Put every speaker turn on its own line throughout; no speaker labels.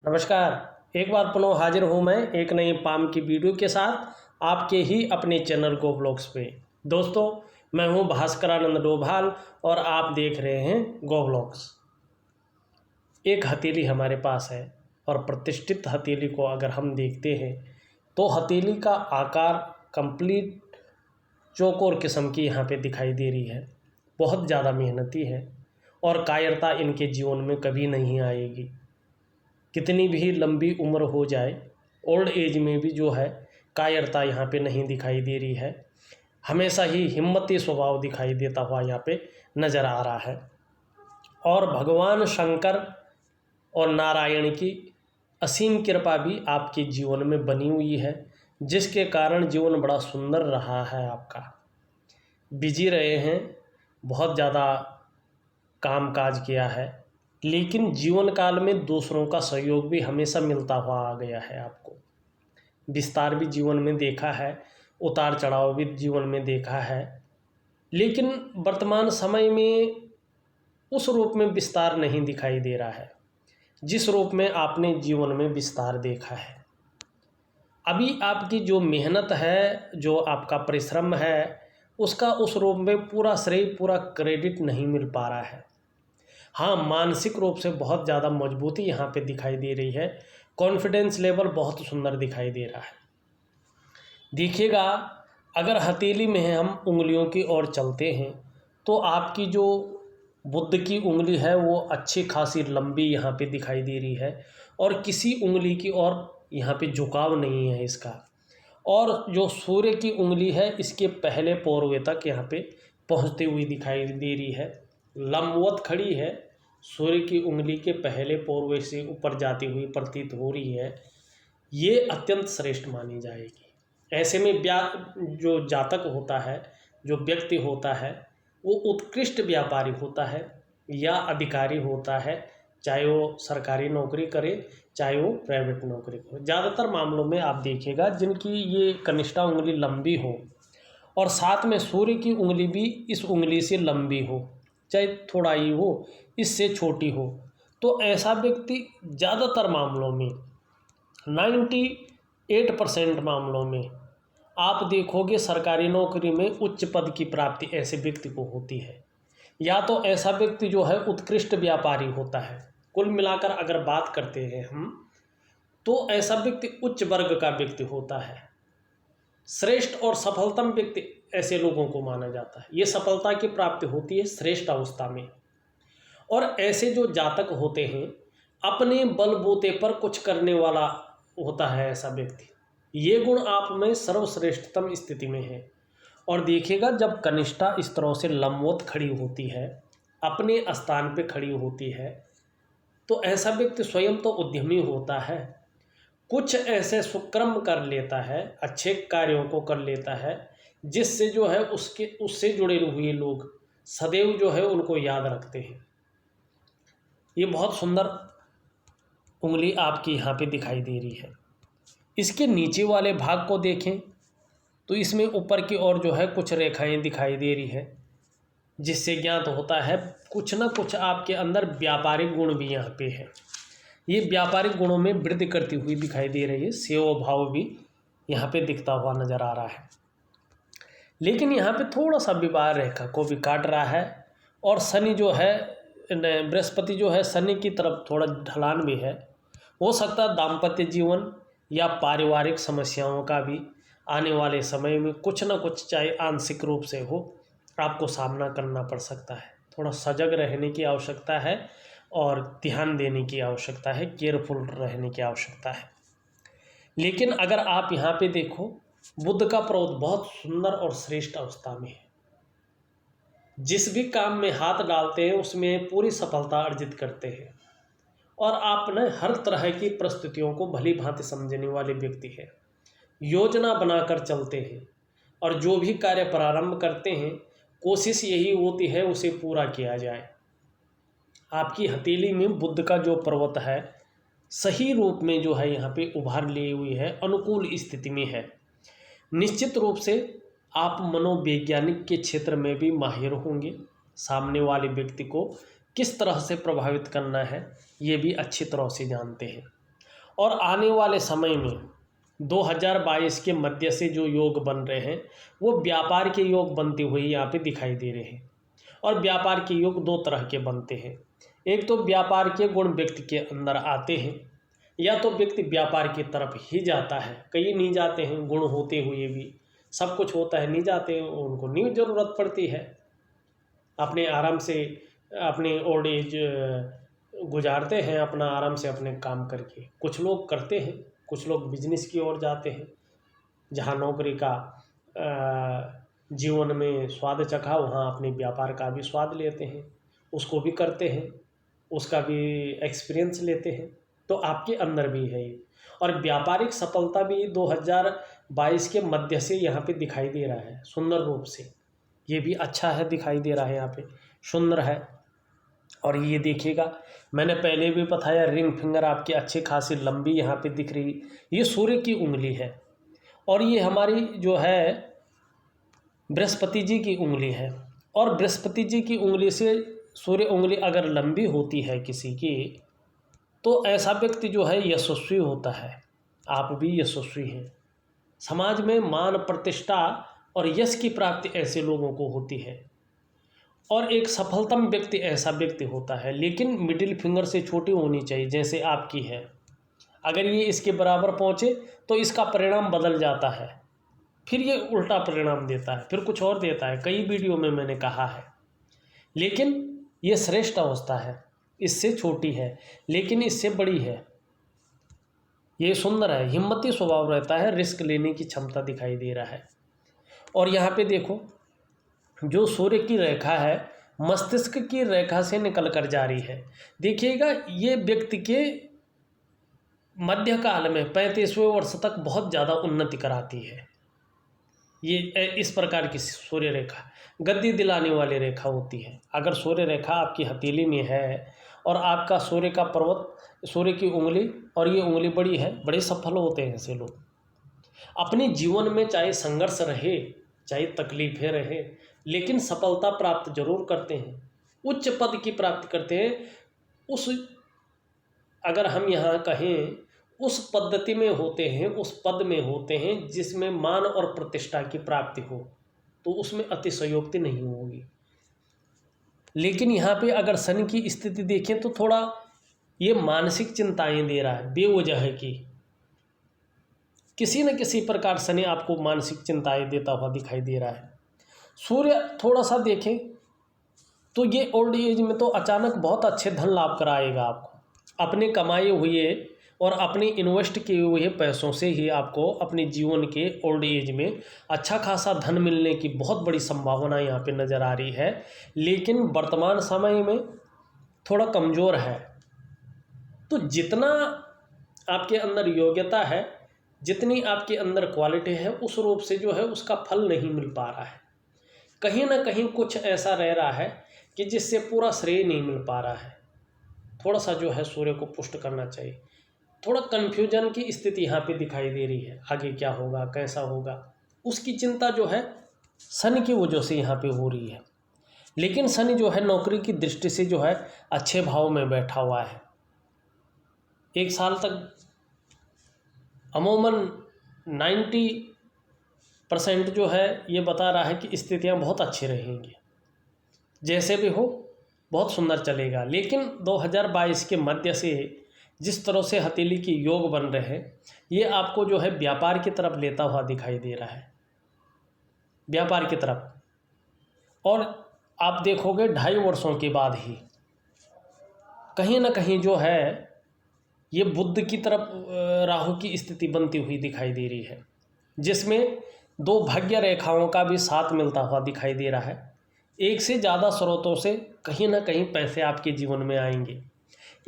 नमस्कार। एक बार पुनः हाजिर हूँ मैं एक नई पाम की वीडियो के साथ आपके ही अपने चैनल गो ब्लॉग्स पे। दोस्तों, मैं हूँ भास्करानंद डोभाल और आप देख रहे हैं गो ब्लॉग्स। एक हथेली हमारे पास है और प्रतिष्ठित हथेली को अगर हम देखते हैं तो हथेली का आकार कंप्लीट चौकोर किस्म की यहाँ पे दिखाई दे रही है। बहुत ज़्यादा मेहनती है और कायरता इनके जीवन में कभी नहीं आएगी। कितनी भी लंबी उम्र हो जाए, ओल्ड एज में भी जो है कायरता यहाँ पे नहीं दिखाई दे रही है। हमेशा ही हिम्मती स्वभाव दिखाई देता हुआ यहाँ पे नज़र आ रहा है। और भगवान शंकर और नारायण की असीम कृपा भी आपके जीवन में बनी हुई है, जिसके कारण जीवन बड़ा सुंदर रहा है। आपका बिजी रहे हैं, बहुत ज़्यादा काम काज किया है, लेकिन जीवन काल में दूसरों का सहयोग भी हमेशा मिलता हुआ आ गया है। आपको विस्तार भी जीवन में देखा है, उतार चढ़ाव भी जीवन में देखा है, लेकिन वर्तमान समय में उस रूप में विस्तार नहीं दिखाई दे रहा है जिस रूप में आपने जीवन में विस्तार देखा है। अभी आपकी जो मेहनत है, जो आपका परिश्रम है, उसका उस रूप में पूरा श्रेय, पूरा क्रेडिट नहीं मिल पा रहा है। हाँ, मानसिक रूप से बहुत ज़्यादा मजबूती यहाँ पे दिखाई दे रही है। कॉन्फिडेंस लेवल बहुत सुंदर दिखाई दे रहा है। देखिएगा, अगर हथेली में हम उंगलियों की ओर चलते हैं तो आपकी जो बुद्ध की उंगली है वो अच्छी खासी लंबी यहाँ पे दिखाई दे रही है और किसी उंगली की ओर यहाँ पे झुकाव नहीं है इसका। और जो सूर्य की उंगली है इसके पहले पौरवे तक यहाँ पे पहुँचती हुई दिखाई दे रही है, लंबवत खड़ी है। सूर्य की उंगली के पहले पौरवे से ऊपर जाती हुई प्रतीत हो रही है। ये अत्यंत श्रेष्ठ मानी जाएगी। ऐसे में जो जातक होता है, जो व्यक्ति होता है, वो उत्कृष्ट व्यापारी होता है या अधिकारी होता है, चाहे वो सरकारी नौकरी करे चाहे वो प्राइवेट नौकरी करे। ज़्यादातर मामलों में आप देखिएगा जिनकी ये कनिष्ठा उंगली लंबी हो और साथ में सूर्य की उंगली भी इस उंगली से लंबी हो, चाहे थोड़ा ही हो, इससे छोटी हो, तो ऐसा व्यक्ति ज़्यादातर मामलों में 98% मामलों में आप देखोगे सरकारी नौकरी में उच्च पद की प्राप्ति ऐसे व्यक्ति को होती है। या तो ऐसा व्यक्ति जो है उत्कृष्ट व्यापारी होता है। कुल मिलाकर अगर बात करते हैं हम, तो ऐसा व्यक्ति उच्च वर्ग का व्यक्ति होता है। श्रेष्ठ और सफलतम व्यक्ति ऐसे लोगों को माना जाता है। ये सफलता की प्राप्ति होती है श्रेष्ठ अवस्था में। और ऐसे जो जातक होते हैं, अपने बलबूते पर कुछ करने वाला होता है ऐसा व्यक्ति। ये गुण आप में सर्वश्रेष्ठतम स्थिति में है। और देखिएगा, जब कनिष्ठा इस तरह से लंबवत खड़ी होती है, अपने स्थान पे खड़ी होती है, तो ऐसा व्यक्ति स्वयं तो उद्यमी होता है, कुछ ऐसे सुक्रम कर लेता है, अच्छे कार्यों को कर लेता है, जिससे जो है उससे जुड़े हुए लोग सदैव जो है उनको याद रखते हैं। ये बहुत सुंदर उंगली आपकी यहाँ पे दिखाई दे रही है। इसके नीचे वाले भाग को देखें तो इसमें ऊपर की ओर जो है कुछ रेखाएं दिखाई दे रही है, जिससे ज्ञात होता है कुछ ना कुछ आपके अंदर व्यापारिक गुण भी यहाँ पे है। ये व्यापारिक गुणों में वृद्धि करती हुई दिखाई दे रही है। सेवा भाव भी यहाँ पे दिखता हुआ नजर आ रहा है। लेकिन यहाँ पे थोड़ा सा विवाह रेखा को भी काट रहा है और शनि जो है, बृहस्पति जो है शनि की तरफ थोड़ा ढलान भी है। हो सकता है दाम्पत्य जीवन या पारिवारिक समस्याओं का भी आने वाले समय में कुछ ना कुछ, चाहे आंशिक रूप से हो, आपको सामना करना पड़ सकता है। थोड़ा सजग रहने की आवश्यकता है और ध्यान देने की आवश्यकता है, केयरफुल रहने की आवश्यकता है। लेकिन अगर आप यहाँ पे देखो, बुध का प्रौध बहुत सुंदर और श्रेष्ठ अवस्था में है। जिस भी काम में हाथ डालते हैं उसमें पूरी सफलता अर्जित करते हैं और आप न हर तरह की परिस्थितियों को भली भांति समझने वाले व्यक्ति हैं। योजना बनाकर चलते हैं और जो भी कार्य प्रारंभ करते हैं कोशिश यही होती है उसे पूरा किया जाए। आपकी हथेली में बुध का जो पर्वत है सही रूप में जो है यहाँ पे उभार ली हुई है, अनुकूल स्थिति में है। निश्चित रूप से आप मनोवैज्ञानिक के क्षेत्र में भी माहिर होंगे। सामने वाले व्यक्ति को किस तरह से प्रभावित करना है ये भी अच्छी तरह से जानते हैं। और आने वाले समय में 2022 के मध्य से जो योग बन रहे हैं वो व्यापार के योग बनते हुए यहाँ पे दिखाई दे रहे हैं। और व्यापार के योग दो तरह के बनते हैं। एक तो व्यापार के गुण व्यक्ति के अंदर आते हैं, या तो व्यक्ति व्यापार की तरफ ही जाता है। कई नहीं जाते हैं, गुण होते हुए भी सब कुछ होता है, नहीं जाते हैं, उनको नहीं ज़रूरत पड़ती है, अपने आराम से अपने ओल्ड एज गुजारते हैं, अपना आराम से अपने काम करके। कुछ लोग करते हैं, कुछ लोग बिजनेस की ओर जाते हैं, जहाँ नौकरी का जीवन में स्वाद चखा, वहाँ अपने व्यापार का भी स्वाद लेते हैं, उसको भी करते हैं, उसका भी एक्सपीरियंस लेते हैं। तो आपके अंदर भी है ये। और व्यापारिक सफलता भी 2022 के मध्य से यहाँ पे दिखाई दे रहा है सुंदर रूप से। ये भी अच्छा है, दिखाई दे रहा है, यहाँ पे सुंदर है। और ये देखिएगा, मैंने पहले भी बताया, रिंग फिंगर आपकी अच्छी खासी लंबी यहाँ पे दिख रही, ये सूर्य की उंगली है। और ये हमारी जो है बृहस्पति जी की उंगली है। और बृहस्पति जी की उंगली से सूर्य उंगली अगर लंबी होती है किसी की, तो ऐसा व्यक्ति जो है यशस्वी होता है। आप भी यशस्वी हैं। समाज में मान प्रतिष्ठा और यश की प्राप्ति ऐसे लोगों को होती है। और एक सफलतम व्यक्ति ऐसा व्यक्ति होता है, लेकिन मिडिल फिंगर से छोटी होनी चाहिए, जैसे आपकी है। अगर ये इसके बराबर पहुँचे तो इसका परिणाम बदल जाता है, फिर ये उल्टा परिणाम देता है, फिर कुछ और देता है। कई वीडियो में मैंने कहा है। लेकिन ये श्रेष्ठ अवस्था है, इससे छोटी है लेकिन इससे बड़ी है। ये सुंदर है, हिम्मती स्वभाव रहता है, रिस्क लेने की क्षमता दिखाई दे रहा है। और यहाँ पे देखो, जो सूर्य की रेखा है मस्तिष्क की रेखा से निकल कर जा रही है। देखिएगा, ये व्यक्ति के मध्यकाल में 35वें वर्ष तक बहुत ज़्यादा उन्नति कराती है। ये इस प्रकार की सूर्य रेखा गद्दी दिलाने वाली रेखा होती है। अगर सूर्य रेखा आपकी हथेली में है और आपका सूर्य का पर्वत, सूर्य की उंगली और ये उंगली बड़ी है, बड़े सफल होते हैं ऐसे लोग। अपने जीवन में चाहे संघर्ष रहे, चाहे तकलीफें रहे, लेकिन सफलता प्राप्त जरूर करते हैं, उच्च पद की प्राप्ति करते हैं। उस अगर हम यहाँ कहें उस पद्धति में होते हैं, उस पद में होते हैं जिसमें मान और प्रतिष्ठा की प्राप्ति हो, तो उसमें अतिशयोक्ति नहीं होगी। लेकिन यहाँ पे अगर शनि की स्थिति देखें तो थोड़ा ये मानसिक चिंताएं दे रहा है, बेवजह की किसी न किसी प्रकार शनि आपको मानसिक चिंताएं देता हुआ दिखाई दे रहा है। सूर्य थोड़ा सा देखें तो ये ओल्ड एज में तो अचानक बहुत अच्छे धन लाभ कराएगा आपको। अपने कमाए हुए और अपने इन्वेस्ट किए हुए पैसों से ही आपको अपने जीवन के ओल्ड एज में अच्छा खासा धन मिलने की बहुत बड़ी संभावना यहाँ पे नज़र आ रही है। लेकिन वर्तमान समय में थोड़ा कमज़ोर है। तो जितना आपके अंदर योग्यता है, जितनी आपके अंदर क्वालिटी है, उस रूप से जो है उसका फल नहीं मिल पा रहा है। कहीं ना कहीं कुछ ऐसा रह रहा है कि जिससे पूरा श्रेय नहीं मिल पा रहा है। थोड़ा सा जो है सूर्य को पुष्ट करना चाहिए। थोड़ा कन्फ्यूजन की स्थिति यहाँ पे दिखाई दे रही है, आगे क्या होगा, कैसा होगा, उसकी चिंता जो है शनि की वजह से यहाँ पे हो रही है। लेकिन शनि जो है नौकरी की दृष्टि से जो है अच्छे भाव में बैठा हुआ है। एक साल तक अमूमन 90% जो है ये बता रहा है कि स्थितियाँ बहुत अच्छी रहेंगी। जैसे भी हो बहुत सुंदर चलेगा। लेकिन 2022 के मध्य से जिस तरह से हथेली की योग बन रहे हैं, ये आपको जो है व्यापार की तरफ लेता हुआ दिखाई दे रहा है, व्यापार की तरफ। और आप देखोगे 2.5 वर्षों के बाद ही कहीं ना कहीं जो है ये बुध की तरफ राहु की स्थिति बनती हुई दिखाई दे रही है, जिसमें 2 भाग्य रेखाओं का भी साथ मिलता हुआ दिखाई दे रहा है। एक से ज़्यादा स्रोतों से कहीं ना कहीं पैसे आपके जीवन में आएंगे।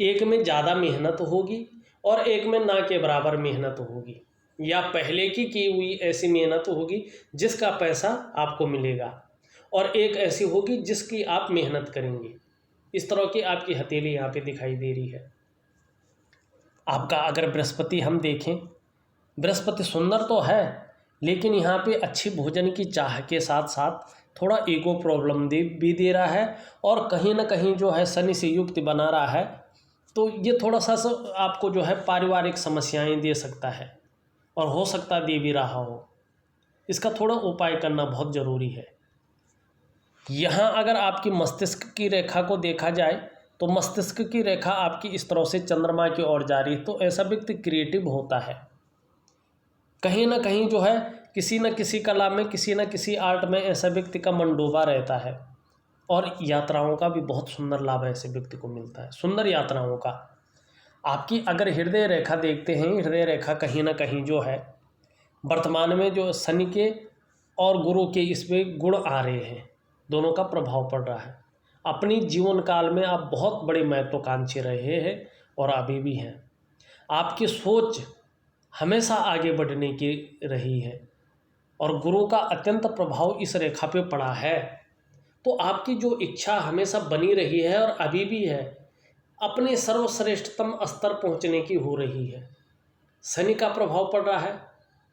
एक में ज़्यादा मेहनत होगी और एक में ना के बराबर मेहनत होगी, या पहले की हुई ऐसी मेहनत होगी जिसका पैसा आपको मिलेगा, और एक ऐसी होगी जिसकी आप मेहनत करेंगे। इस तरह की आपकी हथेली यहाँ पे दिखाई दे रही है। आपका अगर बृहस्पति हम देखें, बृहस्पति सुंदर तो है, लेकिन यहाँ पे अच्छी भोजन की चाह के साथ साथ थोड़ा ईगो प्रॉब्लम भी दे रहा है। और कहीं ना कहीं जो है शनि से युक्त बना रहा है तो ये थोड़ा सा आपको जो है पारिवारिक समस्याएं दे सकता है, और हो सकता दे भी रहा हो। इसका थोड़ा उपाय करना बहुत ज़रूरी है। यहाँ अगर आपकी मस्तिष्क की रेखा को देखा जाए तो मस्तिष्क की रेखा आपकी इस तरह से चंद्रमा की ओर जा रही है, तो ऐसा व्यक्ति क्रिएटिव होता है। कहीं ना कहीं जो है किसी न किसी कला में, किसी न किसी आर्ट में ऐसा व्यक्ति का मन डूबा रहता है, और यात्राओं का भी बहुत सुंदर लाभ ऐसे व्यक्ति को मिलता है, सुंदर यात्राओं का। आपकी अगर हृदय रेखा देखते हैं, हृदय रेखा कहीं ना कहीं जो है वर्तमान में जो शनि के और गुरु के इसमें गुण आ रहे हैं, दोनों का प्रभाव पड़ रहा है। अपनी जीवन काल में आप बहुत बड़े महत्वाकांक्षी रहे हैं और अभी भी हैं। आपकी सोच हमेशा आगे बढ़ने की रही है, और गुरु का अत्यंत प्रभाव इस रेखा पे पड़ा है। तो आपकी जो इच्छा हमेशा बनी रही है और अभी भी है, अपने सर्वश्रेष्ठतम स्तर पहुंचने की हो रही है। शनि का प्रभाव पड़ रहा है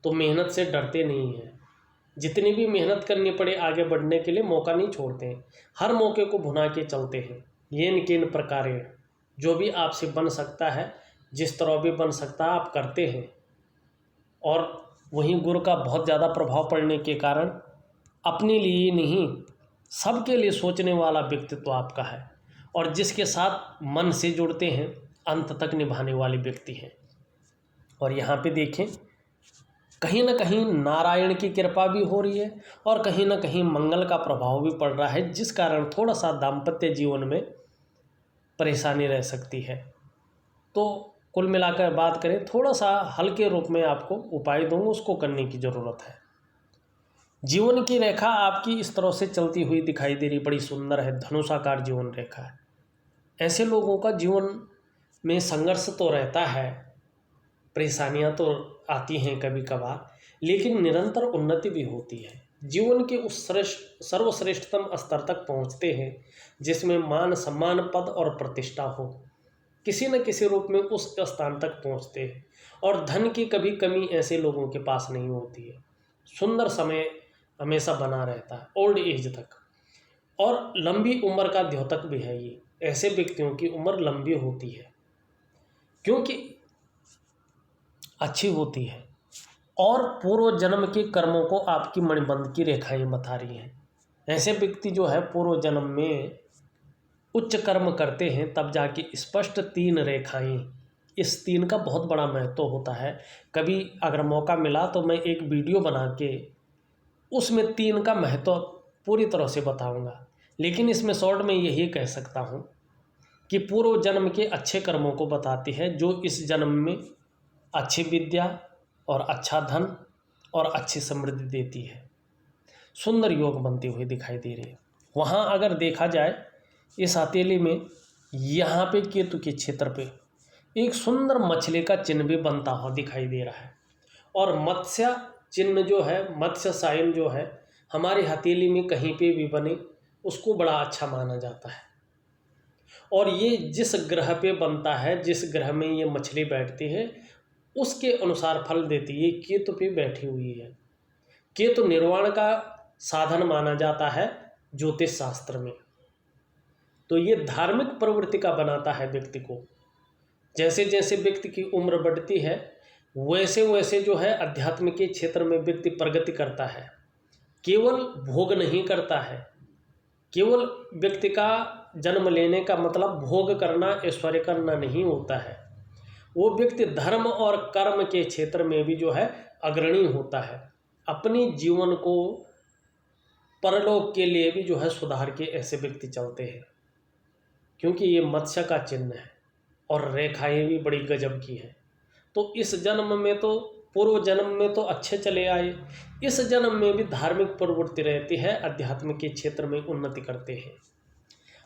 तो मेहनत से डरते नहीं हैं। जितनी भी मेहनत करनी पड़े आगे बढ़ने के लिए मौका नहीं छोड़ते हैं, हर मौके को भुना के चलते हैं। येन केन प्रकारेण, जो भी आपसे बन सकता है, जिस तरह भी बन सकता है आप करते हैं। और वहीं गुरु का बहुत ज़्यादा प्रभाव पड़ने के कारण अपने लिए नहीं, सबके लिए सोचने वाला व्यक्तित्व आपका है, और जिसके साथ मन से जुड़ते हैं अंत तक निभाने वाले व्यक्ति हैं। और यहाँ पे देखें, कहीं ना कहीं नारायण की कृपा भी हो रही है, और कहीं ना कहीं मंगल का प्रभाव भी पड़ रहा है, जिस कारण थोड़ा सा दाम्पत्य जीवन में परेशानी रह सकती है। तो कुल मिलाकर बात करें, थोड़ा सा हल्के रूप में आपको उपाय दूंगा, उसको करने की ज़रूरत है। जीवन की रेखा आपकी इस तरह से चलती हुई दिखाई दे रही, बड़ी सुंदर है, धनुषाकार जीवन रेखा है। ऐसे लोगों का जीवन में संघर्ष तो रहता है, परेशानियां तो आती हैं कभी कभार, लेकिन निरंतर उन्नति भी होती है। जीवन के उस सर्वश्रेष्ठतम स्तर तक पहुंचते हैं जिसमें मान सम्मान, पद और प्रतिष्ठा हो, किसी न किसी रूप में उस स्थान तक पहुंचते हैं। और धन की कभी कमी ऐसे लोगों के पास नहीं होती है। सुंदर समय हमेशा बना रहता है, ओल्ड एज तक, और लंबी उम्र का द्योतक भी है ये। ऐसे व्यक्तियों की उम्र लंबी होती है क्योंकि अच्छी होती है, और पूर्व जन्म के कर्मों को आपकी मणिबंध की रेखाएं बता रही हैं। ऐसे व्यक्ति जो है पूर्व जन्म में उच्च कर्म करते हैं, तब जाके स्पष्ट 3 रेखाएं, इस 3 का बहुत बड़ा महत्व होता है। कभी अगर मौका मिला तो मैं एक वीडियो बना के उसमें 3 का महत्व पूरी तरह से बताऊंगा, लेकिन इसमें शॉर्ट में यही कह सकता हूं कि पूर्व जन्म के अच्छे कर्मों को बताती है, जो इस जन्म में अच्छी विद्या और अच्छा धन और अच्छी समृद्धि देती है। सुंदर योग बनती हुई दिखाई दे रही है। वहाँ अगर देखा जाए इस हथेली में, यहाँ पे केतु के क्षेत्र पे एक सुंदर मछली का चिन्ह भी बनता हुआ दिखाई दे रहा है, और मत्स्य चिन्ह जो है, मत्स्य साइन जो है, हमारी हथेली में कहीं पे भी बने उसको बड़ा अच्छा माना जाता है। और ये जिस ग्रह पे बनता है, जिस ग्रह में ये मछली बैठती है, उसके अनुसार फल देती है। केतु पे बैठी हुई है। केतु निर्वाण का साधन माना जाता है ज्योतिष शास्त्र में। तो ये धार्मिक प्रवृत्ति का बनाता है व्यक्ति को। जैसे जैसे व्यक्ति की उम्र बढ़ती है, वैसे वैसे जो है अध्यात्म के क्षेत्र में व्यक्ति प्रगति करता है। केवल भोग नहीं करता है। केवल व्यक्ति का जन्म लेने का मतलब भोग करना, ऐश्वर्य करना नहीं होता है। वो व्यक्ति धर्म और कर्म के क्षेत्र में भी जो है अग्रणी होता है। अपनी जीवन को परलोक के लिए भी जो है सुधार के ऐसे व्यक्ति चलते हैं, क्योंकि ये मत्स्य का चिन्ह है और रेखाएं भी बड़ी गजब की हैं। तो इस जन्म में तो, पूर्व जन्म में तो अच्छे चले आए, इस जन्म में भी धार्मिक प्रवृत्ति रहती है, अध्यात्म के क्षेत्र में उन्नति करते हैं।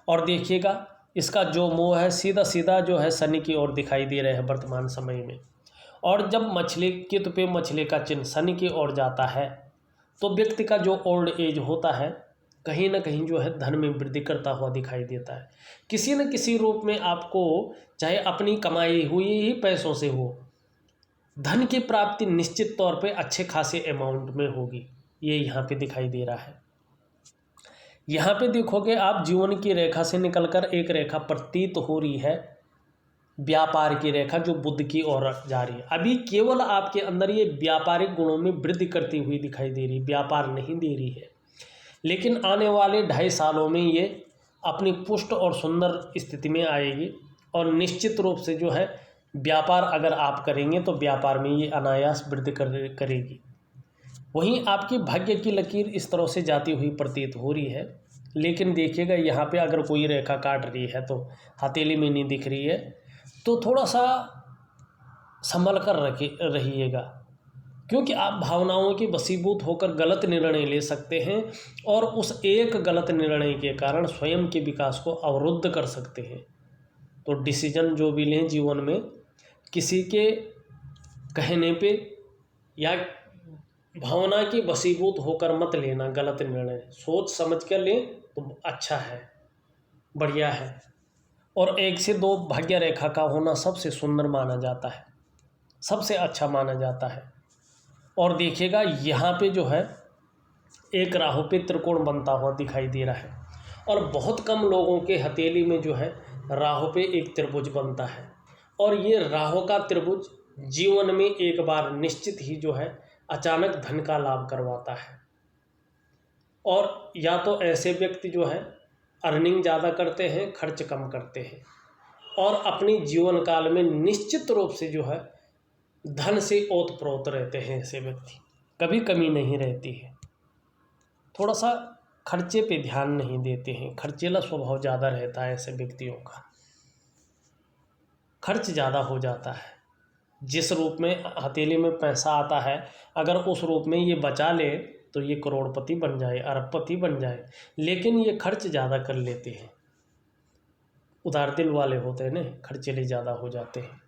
और देखिएगा, इसका जो मोह है सीधा सीधा जो है शनि की ओर दिखाई दे रहे हैं वर्तमान समय में। और जब मछली केतु पे मछली का चिन्ह शनि की ओर जाता है, तो व्यक्ति का जो ओल्ड एज होता है कहीं ना कहीं जो है धन में वृद्धि करता हुआ दिखाई देता है। किसी न किसी रूप में आपको, चाहे अपनी कमाई हुई ही पैसों से हो, धन की प्राप्ति निश्चित तौर पे अच्छे खासे अमाउंट में होगी। ये यहाँ पे दिखाई दे रहा है। यहाँ पे देखोगे आप, जीवन की रेखा से निकलकर एक रेखा प्रतीत हो रही है व्यापार की रेखा जो बुध की ओर जा रही है। अभी केवल आपके अंदर ये व्यापारिक गुणों में वृद्धि करती हुई दिखाई दे रही, व्यापार नहीं दे रही है, लेकिन आने वाले 2.5 सालों में ये अपनी पुष्ट और सुंदर स्थिति में आएगी और निश्चित रूप से जो है व्यापार अगर आप करेंगे तो व्यापार में ये अनायास वृद्धि करेगी। वहीं आपकी भाग्य की लकीर इस तरह से जाती हुई प्रतीत हो रही है, लेकिन देखिएगा यहाँ पे अगर कोई रेखा काट रही है तो हथेली में नहीं दिख रही है, तो थोड़ा सा संभल कर रहिएगा, क्योंकि आप भावनाओं के वशीभूत होकर गलत निर्णय ले सकते हैं और उस एक गलत निर्णय के कारण स्वयं के विकास को अवरुद्ध कर सकते हैं। तो डिसीजन जो भी लें जीवन में, किसी के कहने पे या भावना के वशीभूत होकर मत लेना गलत निर्णय, सोच समझ कर लें तो अच्छा है, बढ़िया है। और 1 से 2 भाग्य रेखा का होना सबसे सुंदर माना जाता है, सबसे अच्छा माना जाता है। और देखिएगा यहाँ पे जो है एक राहु पे त्रिकोण बनता हुआ दिखाई दे रहा है, और बहुत कम लोगों के हथेली में जो है राहु पे एक त्रिभुज बनता है, और ये राहु का त्रिभुज जीवन में एक बार निश्चित ही जो है अचानक धन का लाभ करवाता है। और या तो ऐसे व्यक्ति जो है अर्निंग ज़्यादा करते हैं, खर्च कम करते हैं, और अपने जीवन काल में निश्चित रूप से जो है धन से ओतप्रोत रहते हैं। ऐसे व्यक्ति कभी कमी नहीं रहती है, थोड़ा सा खर्चे पे ध्यान नहीं देते हैं, खर्चीला स्वभाव ज़्यादा रहता है। ऐसे व्यक्तियों का खर्च ज़्यादा हो जाता है। जिस रूप में हथेली में पैसा आता है, अगर उस रूप में ये बचा ले तो ये करोड़पति बन जाए, अरबपति बन जाए, लेकिन ये खर्च ज़्यादा कर लेते हैं। उदार दिल वाले होते हैं ना, खर्चीले ज़्यादा हो जाते हैं।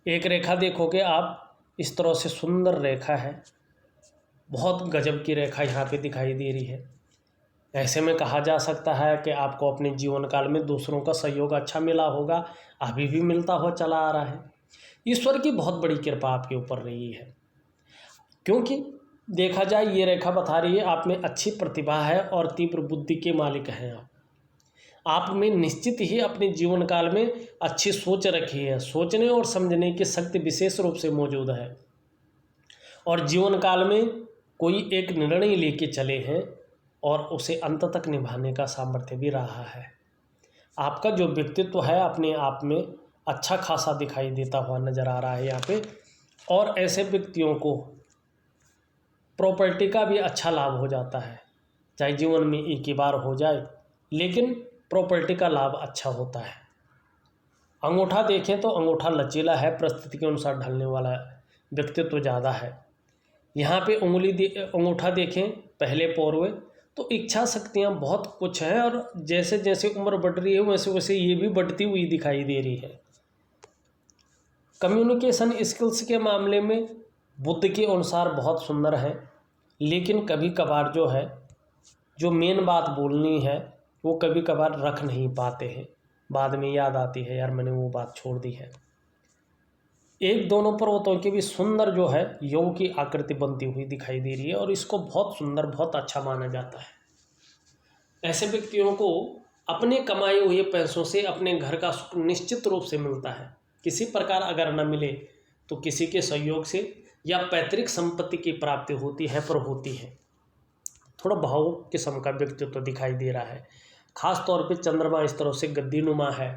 एक रेखा देखोगे आप, इस तरह से सुंदर रेखा है, बहुत गजब की रेखा यहाँ पे दिखाई दे रही है। ऐसे में कहा जा सकता है कि आपको अपने जीवन काल में दूसरों का सहयोग अच्छा मिला होगा, अभी भी मिलता हुआ चला आ रहा है। ईश्वर की बहुत बड़ी कृपा आपके ऊपर रही है, क्योंकि देखा जाए ये रेखा बता रही है आप में अच्छी प्रतिभा है और तीव्र बुद्धि के मालिक हैं आप में निश्चित ही अपने जीवन काल में अच्छी सोच रखी है, सोचने और समझने की शक्ति विशेष रूप से मौजूद है, और जीवन काल में कोई एक निर्णय लेके चले हैं और उसे अंत तक निभाने का सामर्थ्य भी रहा है। आपका जो व्यक्तित्व है अपने आप में अच्छा खासा दिखाई देता हुआ नज़र आ रहा है यहाँ पे। और ऐसे व्यक्तियों को प्रॉपर्टी का भी अच्छा लाभ हो जाता है, चाहे जीवन में एक ही बार हो जाए, लेकिन प्रॉपर्टी का लाभ अच्छा होता है। अंगूठा देखें तो अंगूठा लचीला है, परिस्थिति के अनुसार ढलने वाला व्यक्तित्व ज़्यादा है। यहाँ पे अंगूठा देखें पहले पोरवे, तो इच्छा शक्तियाँ बहुत कुछ हैं, और जैसे जैसे उम्र बढ़ रही है वैसे वैसे ये भी बढ़ती हुई दिखाई दे रही है। कम्युनिकेशन स्किल्स के मामले में बुद्ध के अनुसार बहुत सुंदर है, लेकिन कभी कभार जो है जो मेन बात बोलनी है वो कभी कभार रख नहीं पाते हैं, बाद में याद आती है यार मैंने वो बात छोड़ दी है। एक दोनों पर्वतों की भी सुंदर जो है योग की आकृति बनती हुई दिखाई दे रही है, और इसको बहुत सुंदर बहुत अच्छा माना जाता है। ऐसे व्यक्तियों को अपने कमाए हुए पैसों से अपने घर का सुख निश्चित रूप से मिलता है। किसी प्रकार अगर न मिले तो किसी के सहयोग से या पैतृक संपत्ति की प्राप्ति होती है, पर होती है। थोड़ा भावुक किस्म का व्यक्तित्व दिखाई दे रहा है, खास तौर पे चंद्रमा इस तरह से गद्दीनुमा है,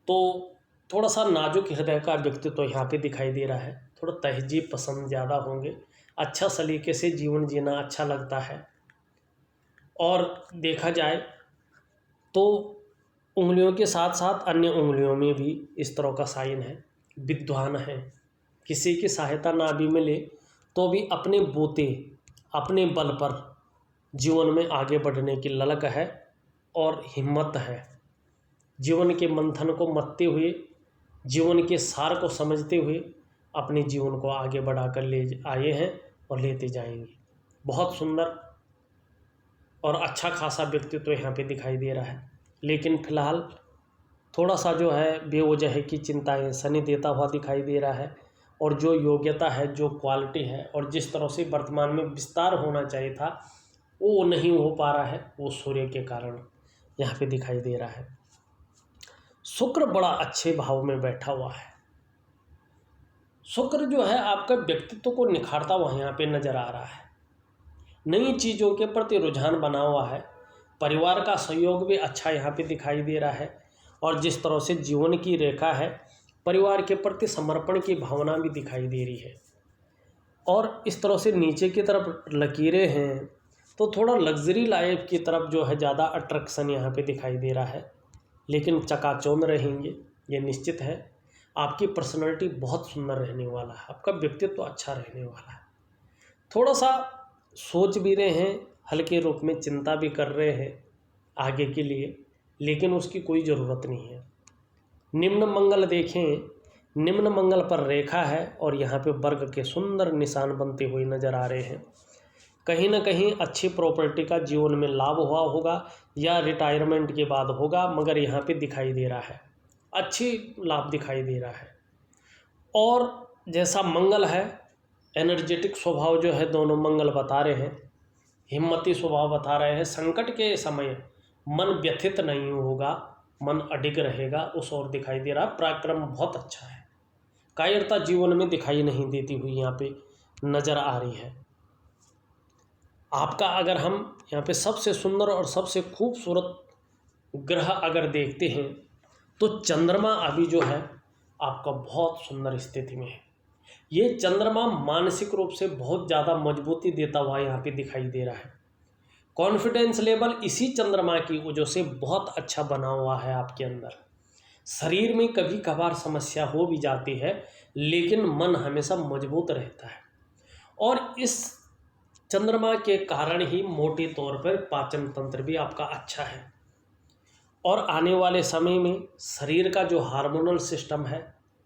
तो थोड़ा सा नाजुक हृदय का व्यक्तित्व यहाँ पे दिखाई दे रहा है। थोड़ा तहजीब पसंद ज़्यादा होंगे, अच्छा सलीके से जीवन जीना अच्छा लगता है। और देखा जाए तो उंगलियों के साथ साथ अन्य उंगलियों में भी इस तरह का साइन है, विद्वान है। किसी की सहायता ना भी मिले तो भी अपने बोते अपने बल पर जीवन में आगे बढ़ने की ललक है और हिम्मत है। जीवन के मंथन को मथते हुए, जीवन के सार को समझते हुए अपने जीवन को आगे बढ़ाकर ले आए हैं और लेते जाएंगे। बहुत सुंदर और अच्छा खासा व्यक्तित्व यहाँ पे दिखाई दे रहा है, लेकिन फिलहाल थोड़ा सा जो है बेवजह की चिंताएं शनि देता हुआ दिखाई दे रहा है, और जो योग्यता है, जो क्वालिटी है, और जिस तरह से वर्तमान में विस्तार होना चाहिए था वो नहीं हो पा रहा है, वो सूर्य के कारण यहाँ पे दिखाई दे रहा है। शुक्र बड़ा अच्छे भाव में बैठा हुआ है। शुक्र जो है आपका व्यक्तित्व को निखारता हुआ यहाँ पे नजर आ रहा है। नई चीज़ों के प्रति रुझान बना हुआ है। परिवार का सहयोग भी अच्छा यहाँ पे दिखाई दे रहा है। और जिस तरह से जीवन की रेखा है, परिवार के प्रति समर्पण की भावना भी दिखाई दे रही है। और इस तरह से नीचे की तरफ लकीरें हैं, तो थोड़ा लग्जरी लाइफ की तरफ जो है ज़्यादा अट्रैक्शन यहाँ पे दिखाई दे रहा है। लेकिन चकाचौंध रहेंगे, ये निश्चित है। आपकी पर्सनैलिटी बहुत सुंदर रहने वाला है, आपका व्यक्तित्व अच्छा रहने वाला है। थोड़ा सा सोच भी रहे हैं, हल्के रूप में चिंता भी कर रहे हैं आगे के लिए, लेकिन उसकी कोई ज़रूरत नहीं है। निम्न मंगल देखें, निम्न मंगल पर रेखा है और यहाँ पे वर्ग के सुंदर निशान बनते हुए नज़र आ रहे हैं। कहीं ना कहीं अच्छी प्रॉपर्टी का जीवन में लाभ हुआ होगा या रिटायरमेंट के बाद होगा, मगर यहाँ पे दिखाई दे रहा है अच्छी लाभ दिखाई दे रहा है। और जैसा मंगल है, एनर्जेटिक स्वभाव जो है दोनों मंगल बता रहे हैं, हिम्मती स्वभाव बता रहे हैं। संकट के समय मन व्यथित नहीं होगा, मन अडिग रहेगा, उस ओर दिखाई दे रहा। पराक्रम बहुत अच्छा है। कायरता जीवन में दिखाई नहीं देती हुई यहाँ पे नज़र आ रही है। आपका अगर हम यहाँ पे सबसे सुंदर और सबसे खूबसूरत ग्रह अगर देखते हैं तो चंद्रमा अभी जो है आपका बहुत सुंदर स्थिति में है। ये चंद्रमा मानसिक रूप से बहुत ज़्यादा मजबूती देता हुआ यहाँ पे दिखाई दे रहा है। कॉन्फिडेंस लेवल इसी चंद्रमा की वजह से बहुत अच्छा बना हुआ है आपके अंदर। शरीर में कभी कभार समस्या हो भी जाती है, लेकिन मन हमेशा मजबूत रहता है। और इस चंद्रमा के कारण ही मोटे तौर पर पाचन तंत्र भी आपका अच्छा है। और आने वाले समय में शरीर का जो हार्मोनल सिस्टम है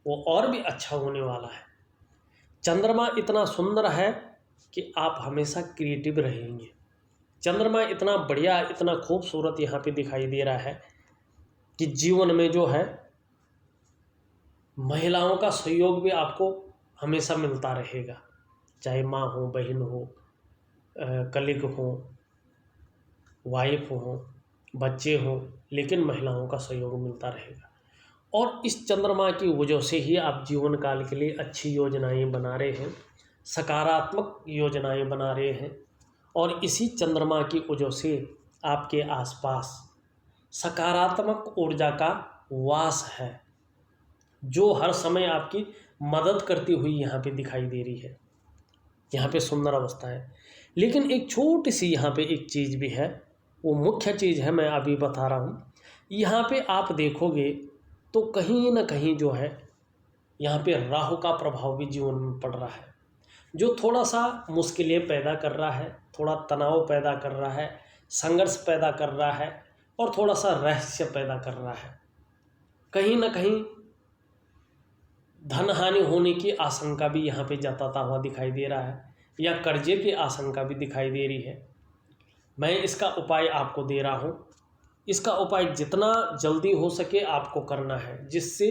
वो और भी अच्छा होने वाला है। चंद्रमा इतना सुंदर है कि आप हमेशा क्रिएटिव रहेंगे। चंद्रमा इतना बढ़िया, इतना खूबसूरत यहाँ पे दिखाई दे रहा है कि जीवन में जो है महिलाओं का सहयोग भी आपको हमेशा मिलता रहेगा, चाहे माँ हो, बहन हो, कलीग हो, वाइफ हो, बच्चे हो, लेकिन महिलाओं का सहयोग मिलता रहेगा। और इस चंद्रमा की वजह से ही आप जीवन काल के लिए अच्छी योजनाएं बना रहे हैं, सकारात्मक योजनाएं बना रहे हैं। और इसी चंद्रमा की वजह से आपके आसपास सकारात्मक ऊर्जा का वास है, जो हर समय आपकी मदद करती हुई यहाँ पे दिखाई दे रही है। यहाँ पे सुंदर अवस्था है। लेकिन एक छोटी सी यहाँ पे एक चीज़ भी है, वो मुख्य चीज़ है, मैं अभी बता रहा हूँ। यहाँ पे आप देखोगे तो कहीं ना कहीं जो है यहाँ पे राहु का प्रभाव भी जीवन में पड़ रहा है, जो थोड़ा सा मुश्किलें पैदा कर रहा है, थोड़ा तनाव पैदा कर रहा है, संघर्ष पैदा कर रहा है और थोड़ा सा रहस्य पैदा कर रहा है। कहीं ना कहीं धन हानि होने की आशंका भी यहाँ पे जताता हुआ दिखाई दे रहा है, या कर्जे की आशंका भी दिखाई दे रही है। मैं इसका उपाय आपको दे रहा हूँ। इसका उपाय जितना जल्दी हो सके आपको करना है, जिससे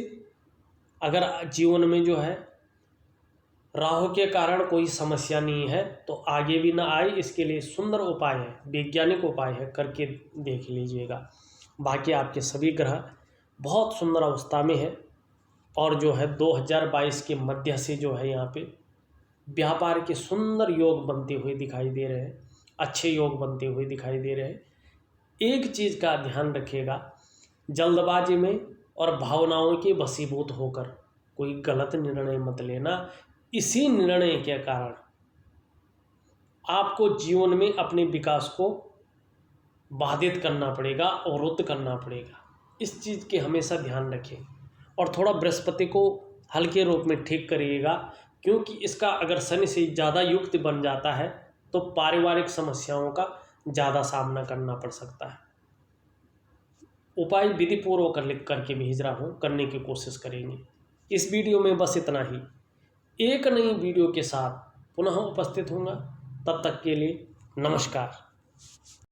अगर जीवन में जो है राहु के कारण कोई समस्या नहीं है तो आगे भी ना आए, इसके लिए सुंदर उपाय है, वैज्ञानिक उपाय है, करके देख लीजिएगा। बाकी आपके सभी ग्रह बहुत सुंदर अवस्था में है और जो है 2022 के मध्य से जो है यहाँ पे व्यापार के सुंदर योग बनते हुए दिखाई दे रहे हैं, अच्छे योग बनते हुए दिखाई दे रहे हैं। एक चीज़ का ध्यान रखिएगा, जल्दबाजी में और भावनाओं के वशीभूत होकर कोई गलत निर्णय मत लेना। इसी निर्णय के कारण आपको जीवन में अपने विकास को बाधित करना पड़ेगा, अवरुद्ध करना पड़ेगा। इस चीज़ के हमेशा ध्यान रखें और थोड़ा बृहस्पति को हल्के रूप में ठीक करिएगा, क्योंकि इसका अगर शनि से ज़्यादा युक्त बन जाता है तो पारिवारिक समस्याओं का ज़्यादा सामना करना पड़ सकता है। उपाय विधिपूर्वक करके भेज रहा हूँ, करने की कोशिश करेंगे। इस वीडियो में बस इतना ही। एक नई वीडियो के साथ पुनः उपस्थित होऊंगा, तब तक के लिए नमस्कार।